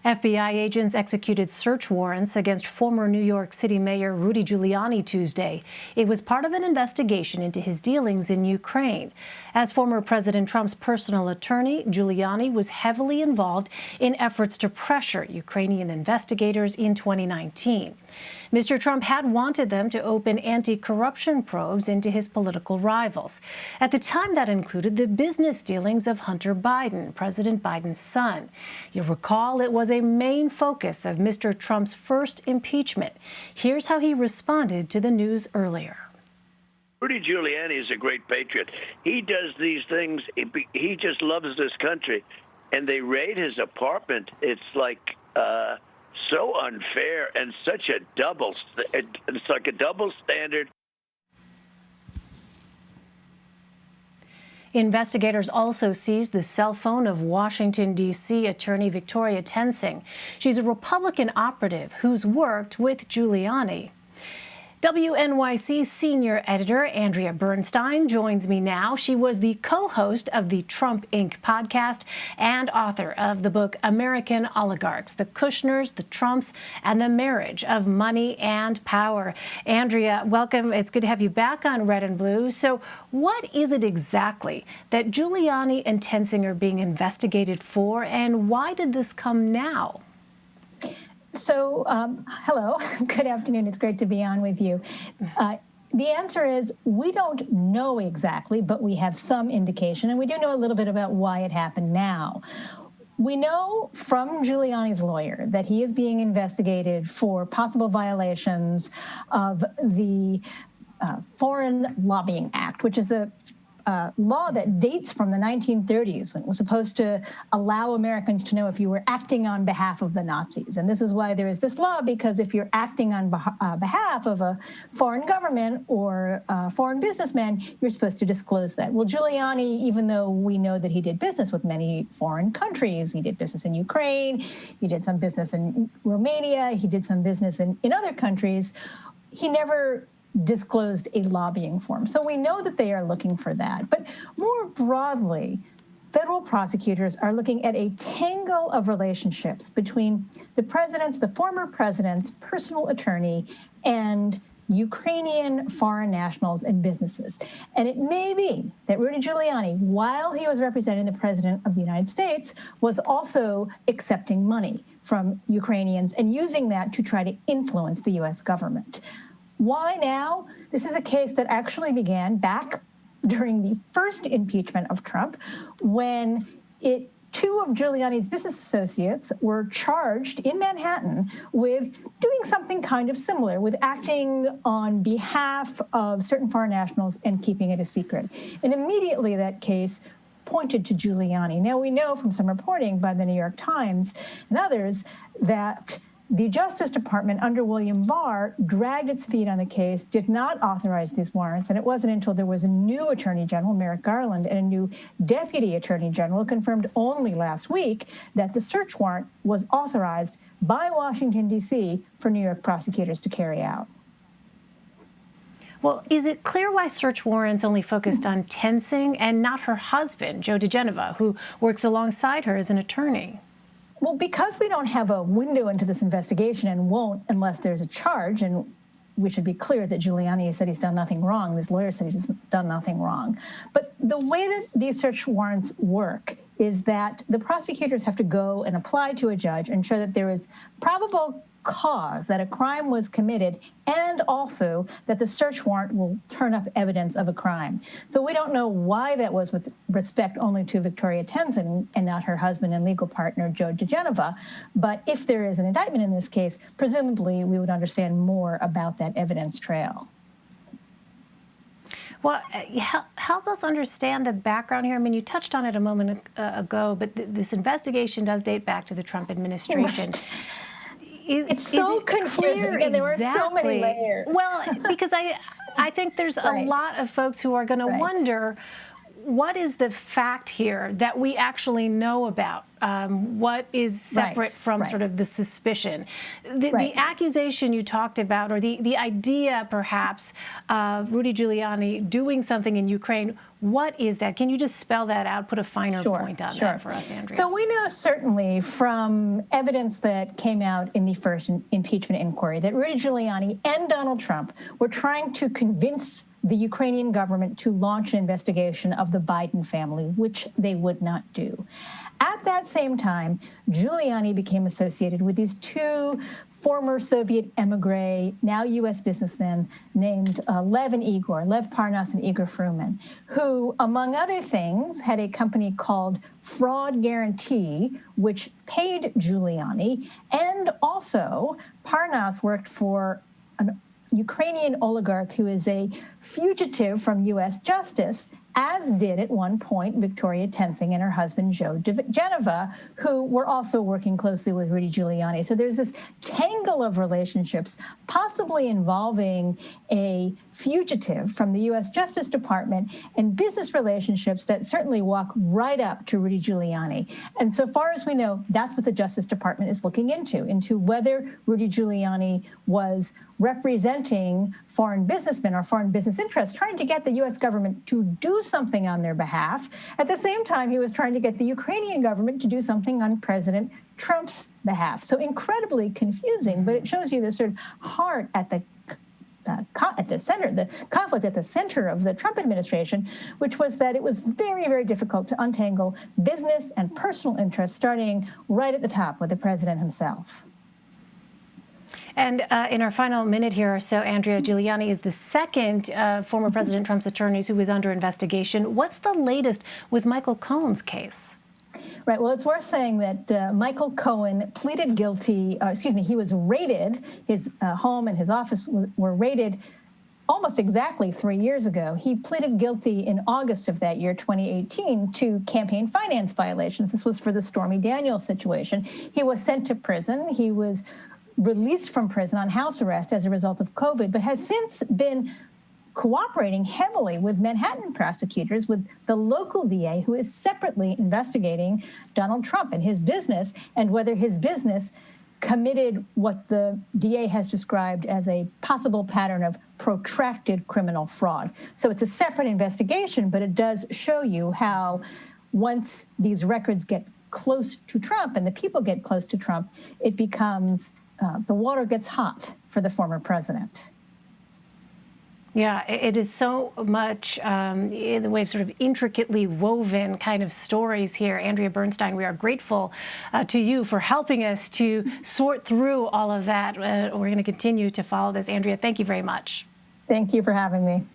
FBI agents executed search warrants against former New York City Mayor Rudy Giuliani Tuesday. It was part of an investigation into his dealings in Ukraine. As former President Trump's personal attorney, Giuliani was heavily involved in efforts to pressure Ukrainian investigators in 2019. Mr. Trump had wanted them to open anti-corruption probes into his political rivals. At the time, that included the business dealings of Hunter Biden, President Biden's son. You'll recall it was a main focus of Mr. Trump's first impeachment. Here's how he responded to the news earlier. Rudy Giuliani is a great patriot. He does these things. He just loves this country. And they raid his apartment. It's like so unfair and such a it's like a double standard. Investigators also seized the cell phone of Washington, D.C. attorney Victoria Toensing. She's a Republican operative who's worked with Giuliani. WNYC senior editor Andrea Bernstein joins me now. She was the co-host of the Trump Inc. podcast and author of the book American Oligarchs, the Kushners, the Trumps, and the Marriage of Money and Power. Andrea, welcome. It's good to have you back on Red and Blue. So what is it exactly that Giuliani and Toensing are being investigated for, and why did this come now? So, hello, good afternoon. It's great to be on with you. The answer is we don't know exactly, but we have some indication, and we do know a little bit about why it happened now. We know from Giuliani's lawyer that he is being investigated for possible violations of the Foreign Lobbying Act, which is a law that dates from the 1930s, when it was supposed to allow Americans to know if you were acting on behalf of the Nazis. And this is why there is this law, because if you're acting on behalf of a foreign government or a foreign businessman, you're supposed to disclose that. Well, Giuliani, even though we know that he did business with many foreign countries, he did business in Ukraine, he did some business in Romania, he did some business in other countries, he never disclosed a lobbying form. So we know that they are looking for that. But more broadly, federal prosecutors are looking at a tangle of relationships between the former president's personal attorney and Ukrainian foreign nationals and businesses. And it may be that Rudy Giuliani, while he was representing the president of the United States, was also accepting money from Ukrainians and using that to try to influence the U.S. government. Why now? This is a case that actually began back during the first impeachment of Trump, when two of Giuliani's business associates were charged in Manhattan with doing something kind of similar, with acting on behalf of certain foreign nationals and keeping it a secret. And immediately that case pointed to Giuliani. Now, we know from some reporting by the New York Times and others that the Justice Department under William Barr dragged its feet on the case, did not authorize these warrants, and it wasn't until there was a new Attorney General, Merrick Garland, and a new Deputy Attorney General, confirmed only last week, that the search warrant was authorized by Washington, D.C. for New York prosecutors to carry out. Well, is it clear why search warrants only focused on Toensing and not her husband, Joe diGenova, who works alongside her as an attorney? Well, because we don't have a window into this investigation and won't unless there's a charge, and we should be clear that Giuliani said he's done nothing wrong. His lawyer said he's done nothing wrong. But the way that these search warrants work is that the prosecutors have to go and apply to a judge and show that there is probable cause that a crime was committed, and also that the search warrant will turn up evidence of a crime. So we don't know why that was with respect only to Victoria Toensing and not her husband and legal partner, Joe diGenova. But if there is an indictment in this case, presumably we would understand more about that evidence trail. Well, help us understand the background here. I mean, you touched on it a moment ago, but this investigation does date back to the Trump administration. Right. It's so confusing, and there are so many layers. Well, because I think there's a lot of folks who are going to wonder, what is the fact here that we actually know about what is separate from sort of the suspicion. The accusation you talked about, or the idea perhaps of Rudy Giuliani doing something in Ukraine, what is that? Can you just spell that out, put a finer point on that for us, Andrea? So we know certainly from evidence that came out in the first impeachment inquiry that Rudy Giuliani and Donald Trump were trying to convince the Ukrainian government to launch an investigation of the Biden family, which they would not do. At that same time, Giuliani became associated with these two former Soviet emigre, now U.S. businessmen named Lev Parnas and Igor Fruman, who, among other things, had a company called Fraud Guarantee, which paid Giuliani, and also Parnas worked for an Ukrainian oligarch who is a fugitive from U.S. justice, as did at one point Victoria Toensing and her husband Joe Genova, who were also working closely with Rudy Giuliani. So there's this tangle of relationships, possibly involving a fugitive from the U.S. Justice Department and business relationships that certainly walk right up to Rudy Giuliani. And so far as we know, that's what the Justice Department is looking into whether Rudy Giuliani was representing foreign businessmen or foreign business interests, trying to get the U.S. government to do something on their behalf. At the same time, he was trying to get the Ukrainian government to do something on President Trump's behalf. So incredibly confusing, but it shows you the sort of heart at the center, the conflict at the center of the Trump administration, which was that it was very, very difficult to untangle business and personal interests, starting right at the top with the president himself. And in our final minute here or so, Andrea, Giuliani is the second former President Trump's attorneys who is under investigation. What's the latest with Michael Cohen's case? Right. Well, it's worth saying that Michael Cohen pleaded guilty. He was raided. His home and his office were raided almost exactly 3 years ago. He pleaded guilty in August of that year, 2018, to campaign finance violations. This was for the Stormy Daniels situation. He was sent to prison. He was released from prison on house arrest as a result of COVID, but has since been cooperating heavily with Manhattan prosecutors, with the local DA, who is separately investigating Donald Trump and his business, and whether his business committed what the DA has described as a possible pattern of protracted criminal fraud. So it's a separate investigation, but it does show you how once these records get close to Trump and the people get close to Trump, it becomes the water gets hot for the former president. Yeah, it is so much in the way of sort of intricately woven kind of stories here. Andrea Bernstein, we are grateful to you for helping us to sort through all of that. We're going to continue to follow this. Andrea, thank you very much. Thank you for having me.